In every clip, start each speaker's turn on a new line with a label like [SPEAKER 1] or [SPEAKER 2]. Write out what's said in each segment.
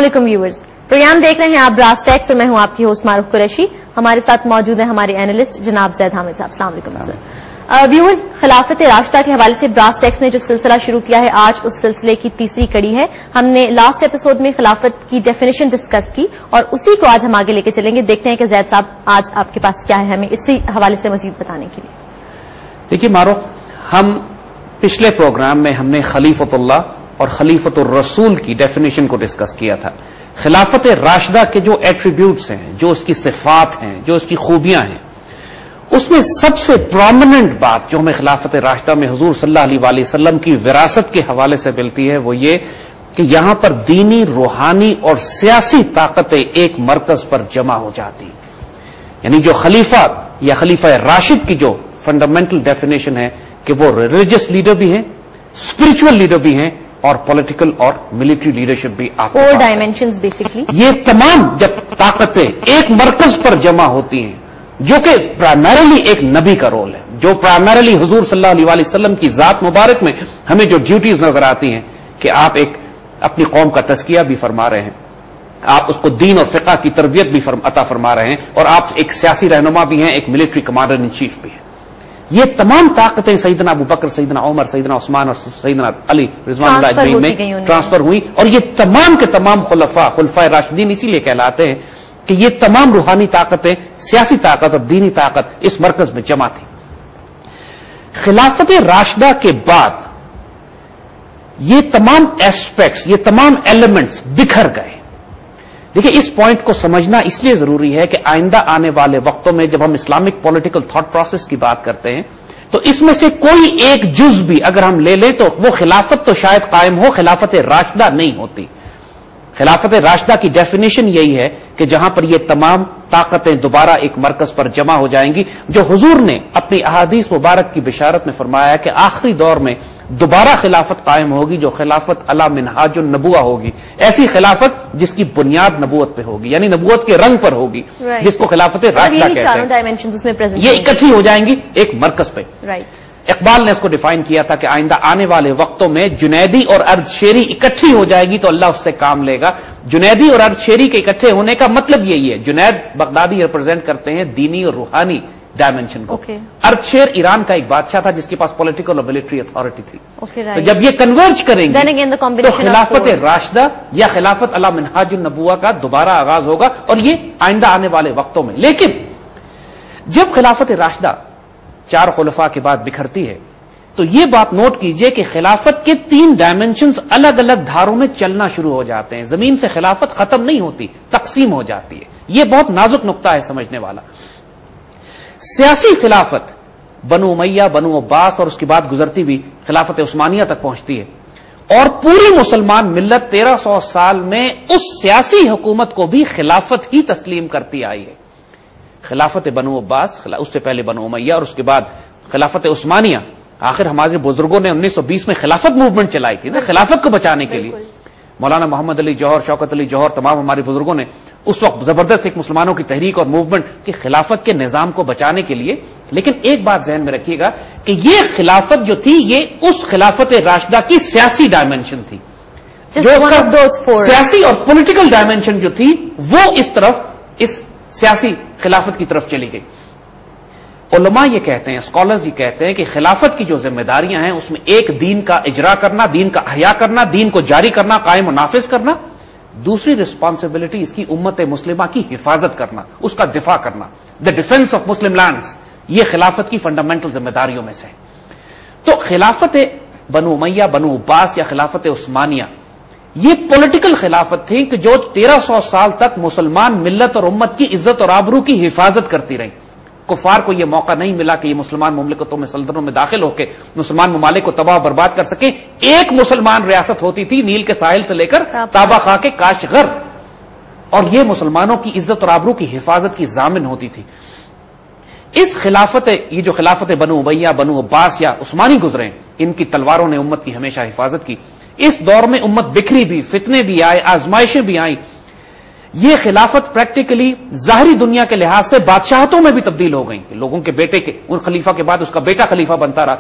[SPEAKER 1] علیکم viewers, programme دیکھ رہے ہیں آپ براس ٹیکس اور میں ہوں آپ کی ہوسٹ معروف قریشی. ہمارے ساتھ موجود ہیں ہمارے اینالسٹ جناب زید حامد صاحب. السلام علیکم سر. ویورز، خلافت راشدہ کے حوالے سے براس ٹیکس نے جو سلسلہ شروع کیا ہے آج اس سلسلے کی تیسری کڑی ہے. ہم نے لاسٹ ایپیسوڈ میں خلافت کی ڈیفینیشن ڈسکس کی اور اسی کو آج ہم آگے لے کے چلیں گے. دیکھتے ہیں کہ زید صاحب آج آپ کے پاس کیا ہے ہمیں اسی حوالے سے مزید بتانے کے لیے.
[SPEAKER 2] دیکھیے معروف، ہم پچھلے پروگرام میں ہم نے خلیفۃ اللہ اور خلیفۃ الرسول کی ڈیفینیشن کو ڈسکس کیا تھا. خلافت راشدہ کے جو ایٹریبیوٹس ہیں، جو اس کی صفات ہیں، جو اس کی خوبیاں ہیں، اس میں سب سے پرومیننٹ بات جو ہمیں خلافت راشدہ میں حضور صلی اللہ علیہ وآلہ وسلم کی وراثت کے حوالے سے ملتی ہے وہ یہ کہ یہاں پر دینی، روحانی اور سیاسی طاقتیں ایک مرکز پر جمع ہو جاتی. یعنی جو خلیفہ یا خلیفہ راشد کی جو فنڈامنٹل ڈیفینیشن ہے کہ وہ ریلیجس لیڈر بھی ہیں، اسپرچل لیڈر بھی ہیں اور پولیٹیکل اور ملٹری لیڈرشپ بھی. آپ
[SPEAKER 1] 4 ڈائمینشنز بیسکلی.
[SPEAKER 2] یہ تمام جب طاقتیں ایک مرکز پر جمع ہوتی ہیں جو کہ پرائمریلی ایک نبی کا رول ہے، جو پرائمریلی حضور صلی اللہ علیہ وآلہ وسلم کی ذات مبارک میں ہمیں جو ڈیوٹیز نظر آتی ہیں کہ آپ ایک اپنی قوم کا تزکیہ بھی فرما رہے ہیں، آپ اس کو دین اور فقہ کی تربیت بھی عطا فرما رہے ہیں، اور آپ ایک سیاسی رہنما بھی ہیں، ایک ملٹری کمانڈر ان چیف بھی ہیں. یہ تمام طاقتیں سیدنا ابو بکر، سیدنا عمر، سیدنا عثمان اور سیدنا علی رضوان اللہ اجمعین میں ٹرانسفر ہوئی. اور یہ تمام کے تمام خلفائے راشدین اسی لیے کہلاتے ہیں کہ یہ تمام روحانی طاقتیں، سیاسی طاقت اور دینی طاقت اس مرکز میں جمع تھی. خلافت راشدہ کے بعد یہ تمام ایسپیکٹس، یہ تمام ایلیمنٹس بکھر گئے. دیکھیں، اس پوائنٹ کو سمجھنا اس لیے ضروری ہے کہ آئندہ آنے والے وقتوں میں جب ہم اسلامک پولیٹیکل تھاٹ پروسیس کی بات کرتے ہیں تو اس میں سے کوئی ایک جز بھی اگر ہم لے لیں تو وہ خلافت تو شاید قائم ہو، خلافت راشدہ نہیں ہوتی. خلافت راشدہ کی ڈیفینیشن یہی ہے کہ جہاں پر یہ تمام طاقتیں دوبارہ ایک مرکز پر جمع ہو جائیں گی، جو حضور نے اپنی احادیث مبارک کی بشارت میں فرمایا کہ آخری دور میں دوبارہ خلافت قائم ہوگی جو خلافت علی منہاج النبوہ ہوگی. ایسی خلافت جس کی بنیاد نبوت پہ ہوگی، یعنی نبوت کے رنگ پر ہوگی، جس کو خلافت راشدہ کہتے ہیں. یہ اکٹھی ہو جائیں گی ایک مرکز پہ. اقبال نے اس کو ڈیفائن کیا تھا کہ آئندہ آنے والے وقتوں میں جنیدی اور ارد شیری اکٹھی ہو جائے گی تو اللہ اس سے کام لے گا. جنیدی اور ارد شیری کے اکٹھے ہونے کا مطلب یہی ہے. جنید بغدادی ریپرزینٹ کرتے ہیں دینی اور روحانی ڈائمینشن کو. ارد شیر ایران کا ایک بادشاہ تھا جس کے پاس پولیٹیکل اور ملٹری اتھارٹی تھی. تو جب یہ کنورج کریں گے تو خلافت راشدہ یا خلافت علی منہاج النبوہ کا دوبارہ آغاز ہوگا، اور یہ آئندہ آنے والے وقتوں میں. لیکن جب خلافت راشدہ 4 خلفاء کے بعد بکھرتی ہے تو یہ بات نوٹ کیجئے کہ خلافت کے 3 ڈائمینشنز الگ الگ دھاروں میں چلنا شروع ہو جاتے ہیں. زمین سے خلافت ختم نہیں ہوتی، تقسیم ہو جاتی ہے. یہ بہت نازک نقطہ ہے سمجھنے والا. سیاسی خلافت بنو امیہ، بنو عباس اور اس کے بعد گزرتی بھی خلافت عثمانیہ تک پہنچتی ہے، اور پوری مسلمان ملت 1300 سال میں اس سیاسی حکومت کو بھی خلافت ہی تسلیم کرتی آئی ہے. خلافت بنو عباس، اس سے پہلے بنو امیہ اور اس کے بعد خلافت عثمانیہ. آخر ہمارے بزرگوں نے 1920 میں خلافت موومنٹ چلائی تھی نا، خلافت کو بچانے کے لیے. مولانا محمد علی جوہر، شوکت علی جوہر، تمام ہمارے بزرگوں نے اس وقت زبردست ایک مسلمانوں کی تحریک اور موومنٹ کی خلافت کے نظام کو بچانے کے لیے. لیکن ایک بات ذہن میں رکھیے گا کہ یہ خلافت جو تھی یہ اس خلافت راشدہ کی سیاسی ڈائمینشن تھی. جو سیاسی اور پولیٹیکل ڈائمینشن جو تھی وہ اس طرف، اس سیاسی خلافت کی طرف چلی گئی. علماء یہ کہتے ہیں، اسکالرز یہ کہتے ہیں کہ خلافت کی جو ذمہ داریاں ہیں اس میں ایک دین کا اجرا کرنا، دین کا احیاء کرنا، دین کو جاری کرنا، قائم و نافذ کرنا. دوسری رسپانسبلٹی اس کی امت مسلمہ کی حفاظت کرنا، اس کا دفاع کرنا، دا ڈیفنس آف مسلم لینڈز. یہ خلافت کی فنڈامنٹل ذمہ داریوں میں سے. تو خلافت بنو امیہ، بنو عباس یا خلافت عثمانیہ یہ پولیٹیکل خلافت تھی کہ جو 1300 سال تک مسلمان ملت اور امت کی عزت اور آبرو کی حفاظت کرتی رہی. کفار کو یہ موقع نہیں ملا کہ یہ مسلمان مملکتوں میں، سلطنتوں میں داخل ہو کے مسلمان ممالک کو تباہ و برباد کر سکے. ایک مسلمان ریاست ہوتی تھی نیل کے ساحل سے لے کر تابا خاں کے کاشغر، اور یہ مسلمانوں کی عزت اور آبرو کی حفاظت کی ضامن ہوتی تھی. اس خلافت، یہ جو خلافت بنو امیہ، بنو عباس یا عثمانی گزرے، ان کی تلواروں نے امت کی ہمیشہ حفاظت کی. اس دور میں امت بکھری بھی، فتنے بھی آئے، آزمائشیں بھی آئیں. یہ خلافت پریکٹیکلی ظاہری دنیا کے لحاظ سے بادشاہتوں میں بھی تبدیل ہو گئی کہ لوگوں کے بیٹے کے، ان خلیفہ کے بعد اس کا بیٹا خلیفہ بنتا رہا.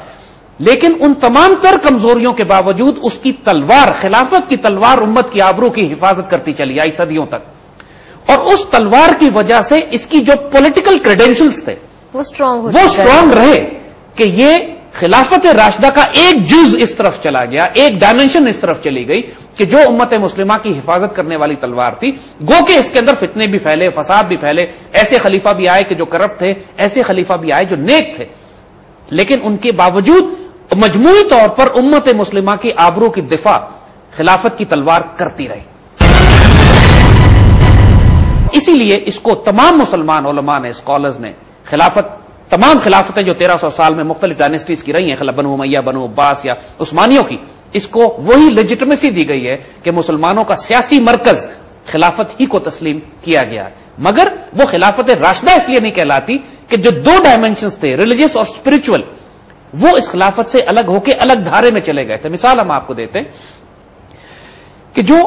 [SPEAKER 2] لیکن ان تمام تر کمزوریوں کے باوجود اس کی تلوار، خلافت کی تلوار امت کی آبرو کی حفاظت کرتی چلی آئی صدیوں تک، اور اس تلوار کی وجہ سے اس کی جو پولیٹیکل کریڈینشلز تھے
[SPEAKER 1] وہ
[SPEAKER 2] اسٹرانگ رہے کہ یہ خلافت راشدہ کا ایک جز اس طرف چلا گیا، ایک ڈائمنشن اس طرف چلی گئی کہ جو امت مسلمہ کی حفاظت کرنے والی تلوار تھی، گو کہ اس کے اندر فتنے بھی پھیلے، فساد بھی پھیلے، ایسے خلیفہ بھی آئے کہ جو کرپٹ تھے، ایسے خلیفہ بھی آئے جو نیک تھے، لیکن ان کے باوجود مجموعی طور پر امت مسلمہ کی آبرو کی دفاع خلافت کی تلوار کرتی رہی۔ اسی لیے اس کو تمام مسلمان علماء نے، اسکالرز نے، تمام خلافتیں جو 1300 سال میں مختلف ڈائنیسٹیز کی رہی ہیں، بنو امیہ، بنو عباس یا عثمانیوں کی، اس کو وہی لیجٹمیسی دی گئی ہے کہ مسلمانوں کا سیاسی مرکز خلافت ہی کو تسلیم کیا گیا ہے، مگر وہ خلافت راشدہ اس لیے نہیں کہلاتی کہ جو دو ڈائمنشنز تھے، ریلیجیس اور اسپرچول، وہ اس خلافت سے الگ ہو کے الگ دھارے میں چلے گئے تھے۔ مثال ہم آپ کو دیتے ہیں کہ جو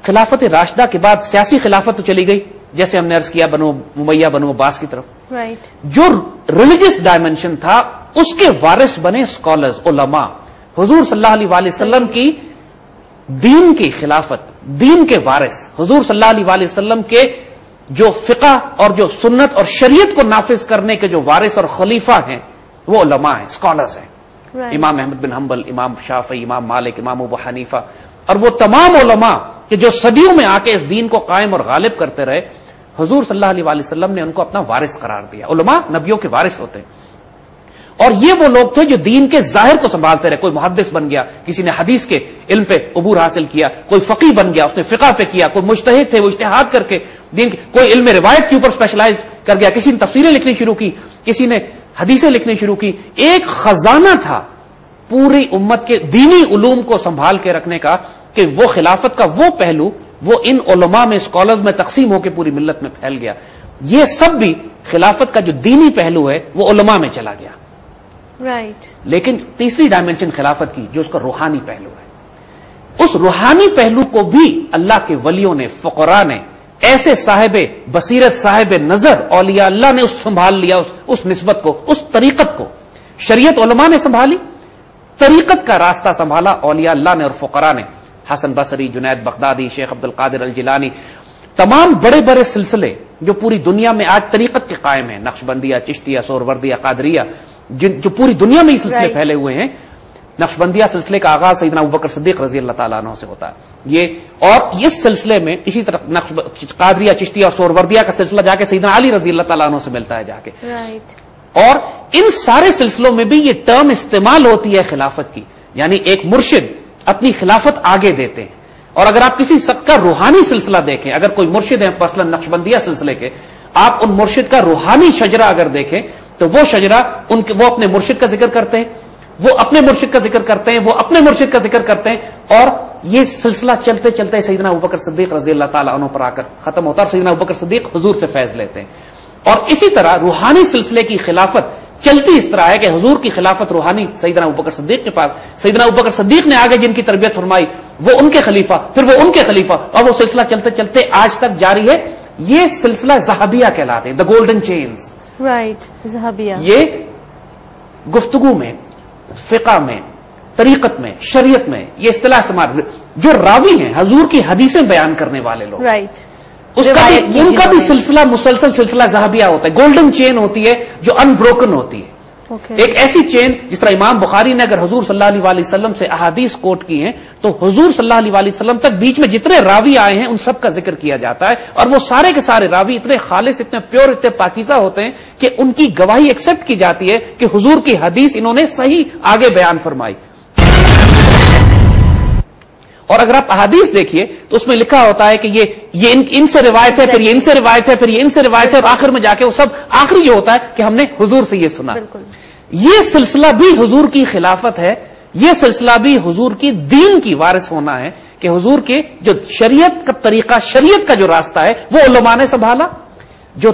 [SPEAKER 2] خلافت راشدہ کے بعد سیاسی خلافت تو چلی گئی، جیسے ہم نے عرض کیا بنو امیہ، بنو عباس کی طرف، جو ریلیجیس ڈائمنشن تھا اس کے وارث بنے اسکالرز، علماء، حضور صلی اللہ علیہ وسلم کی دین کی خلافت، دین کے وارث، حضور صلی اللہ علیہ وسلم کے جو فقہ اور جو سنت اور شریعت کو نافذ کرنے کے جو وارث اور خلیفہ ہیں وہ علماء ہیں، اسکالرز ہیں، امام احمد بن حنبل، امام شافعی، امام مالک، امام ابو حنیفہ، اور وہ تمام علماء کہ جو صدیوں میں آ کے اس دین کو قائم اور غالب کرتے رہے، حضور صلی اللہ علیہ وسلم نے ان کو اپنا وارث قرار دیا۔ علماء نبیوں کے وارث ہوتے ہیں، اور یہ وہ لوگ تھے جو دین کے ظاہر کو سنبھالتے رہے۔ کوئی محدث بن گیا، کسی نے حدیث کے علم پہ عبور حاصل کیا، کوئی فقیہ بن گیا، اس نے فقہ پہ کیا، کوئی مجتہد تھے، وہ اجتہاد کر کے دین کے، کوئی علم روایت کے اوپر اسپیشلائز کر گیا، کسی نے تفسیریں لکھنی شروع کی، کسی نے حدیثیں لکھنی شروع کی۔ ایک خزانہ تھا پوری امت کے دینی علوم کو سنبھال کے رکھنے کا کہ وہ خلافت کا وہ پہلو وہ ان علماء میں، اسکالرز میں تقسیم ہو کے پوری ملت میں پھیل گیا۔ یہ سب بھی خلافت کا جو دینی پہلو ہے وہ علماء میں چلا گیا۔ لیکن تیسری ڈائمنشن خلافت کی جو اس کا روحانی پہلو ہے، اس روحانی پہلو کو بھی اللہ کے ولیوں نے، فقراء نے، ایسے صاحب بصیرت، صاحب نظر اولیاء اللہ نے سنبھال لیا، اس نسبت کو، اس طریقت کو۔ شریعت علماء نے سنبھالی، طریقت کا راستہ سنبھالا اولیاء اللہ نے اور فقراء نے۔ حسن بصری، جنید بغدادی، شیخ عبد القادر الجیلانی، تمام بڑے بڑے سلسلے جو پوری دنیا میں آج طریقت کے قائم ہیں، نقشبندیہ، چشتیہ، سہروردیہ، قادریہ، جو پوری دنیا میں یہ سلسلے پھیلے ہوئے ہیں۔ نقشبندیہ سلسلے کا آغاز سیدنا ابوبکر صدیق رضی اللہ تعالیٰ عنہ سے ہوتا ہے، اور اس سلسلے میں اسی طرح قادریہ، چشتیہ اور سہروردیہ کا سلسلہ جا کے سیدنا علی رضی اللہ تعالیٰ عنہ سے ملتا ہے جا کے۔ اور ان سارے سلسلوں میں بھی یہ ٹرم استعمال ہوتی ہے خلافت کی، یعنی ایک مرشد اپنی خلافت آگے دیتے ہیں۔ اور اگر آپ کسی سخت کا روحانی سلسلہ دیکھیں، اگر کوئی مرشد ہے مثلا نقشبندیہ سلسلے کے، آپ ان مرشد کا روحانی شجرہ اگر دیکھیں تو وہ شجرہ وہ اپنے مرشد کا ذکر کرتے ہیں، وہ اپنے مرشد کا ذکر کرتے ہیں، وہ اپنے مرشد کا ذکر کرتے ہیں، اور یہ سلسلہ چلتے چلتے سیدنا ابوبکر صدیق رضی اللہ تعالیٰ عنہ پر آ کر ختم ہوتا ہے، اور سیدنا ابوبکر صدیق حضور سے فیض لیتے ہیں۔ اور اسی طرح روحانی سلسلے کی خلافت چلتی اس طرح ہے کہ حضور کی خلافت روحانی سیدنا ابوبکر صدیق کے پاس، سیدنا ابوبکر صدیق نے آگے جن کی تربیت فرمائی وہ ان کے خلیفہ، پھر وہ ان کے خلیفہ، اور وہ سلسلہ چلتے چلتے آج تک جاری ہے۔ یہ سلسلہ ذہبیہ کہلاتے ہیں، دا گولڈن چینز۔
[SPEAKER 1] ذہبیہ
[SPEAKER 2] یہ گفتگو میں، فقہ میں، طریقت میں، شریعت میں یہ اصطلاح استعمال، جو راوی ہیں حضور کی حدیثیں بیان کرنے والے لوگ، اس کا بھی ان کا بھی سلسلہ مسلسل سلسلہ ذہبیہ ہوتا ہے، گولڈن چین ہوتی ہے جو ان بروکن ہوتی ہے۔ ایک ایسی چین جس طرح امام بخاری نے اگر حضور صلی اللہ علیہ وسلم سے احادیث کوٹ کی ہیں تو حضور صلی اللہ علیہ وسلم تک بیچ میں جتنے راوی آئے ہیں ان سب کا ذکر کیا جاتا ہے، اور وہ سارے کے سارے راوی اتنے خالص، اتنے پیور، اتنے پاکیزہ ہوتے ہیں کہ ان کی گواہی ایکسپٹ کی جاتی ہے کہ حضور کی حدیث انہوں نے صحیح آگے بیان فرمائی۔ اور اگر آپ احادیث دیکھیے تو اس میں لکھا ہوتا ہے کہ یہ ان سے روایت ہے، پھر یہ ان سے روایت ہے، پھر یہ ان سے روایت ہے، اور آخر میں جا کے وہ سب آخری یہ ہوتا ہے کہ ہم نے حضور سے یہ سنا۔ یہ سلسلہ بھی حضور کی خلافت ہے، یہ سلسلہ بھی حضور کی دین کی وارث ہونا ہے کہ حضور کے جو شریعت کا طریقہ، شریعت کا جو راستہ ہے وہ علماء نے سنبھالا، جو